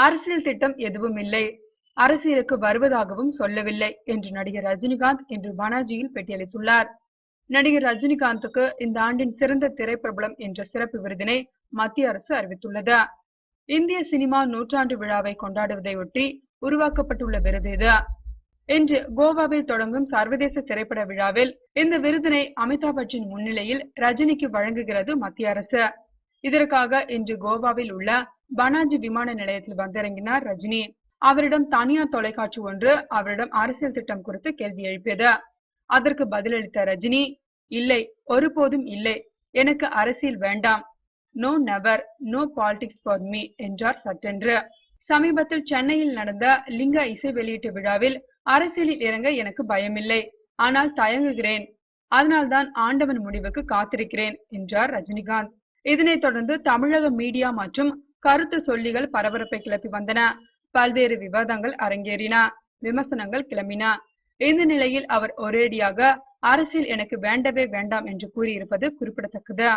அரசியல் திட்டம் எதுவும் இல்லை, அரசியலுக்கு வருவதாகவும் சொல்லவில்லை என்று நடிகர் ரஜினிகாந்த் இன்று பனாஜியில் பேட்டியளித்துள்ளார். நடிகர் ரஜினிகாந்துக்கு இந்த ஆண்டின் சிறந்த திரைப்பிரபலம் என்ற சிறப்பு விருதினை மத்திய அரசு அறிவித்துள்ளது. இந்திய சினிமா 100ஆண்டு விழாவை கொண்டாடுவதையொட்டி உருவாக்கப்பட்டுள்ள விருது இது. இன்று கோவாவில் தொடங்கும் சர்வதேச திரைப்பட விழாவில் இந்த விருதினை அமிதாப் பச்சன் முன்னிலையில் ரஜினிக்கு வழங்குகிறது மத்திய அரசு. இதற்காக இன்று கோவாவில் உள்ள பனாஜி விமான நிலையத்தில் வந்திறங்கினார் ரஜினி. அவரிடம் தனியார் தொலைக்காட்சி ஒன்று அவரிடம் அரசியல் திட்டம் குறித்து கேள்வி எழுப்பியது. அதற்கு பதிலளித்த ரஜினி, இல்லை, ஒருபோதும் இல்லை, எனக்கு அரசியல் வேண்டாம், no never, no politics for me என்றார் சட்டென்று. சமீபத்தில் சென்னையில் நடந்த லிங்க இசை வெளியீட்டு விழாவில் அரசியலில் இறங்க எனக்கு பயமில்லை, ஆனால் தயங்குகிறேன், அதனால்தான் ஆண்டவன் முடிவுக்கு காத்திருக்கிறேன் என்றார் ரஜினிகாந்த். இதனைத் தொடர்ந்து தமிழக மீடியா மற்றும் கருத்து சொல்லிகள் பரபரப்பை கிளப்பி வந்தன. பல்வேறு விவாதங்கள் அரங்கேறின, விமர்சனங்கள் கிளம்பின. இந்த நிலையில் அவர் ஒரேடியாக அரசியல் எனக்கு வேண்டவே வேண்டாம் என்று கூறியிருப்பது குறிப்பிடத்தக்கது.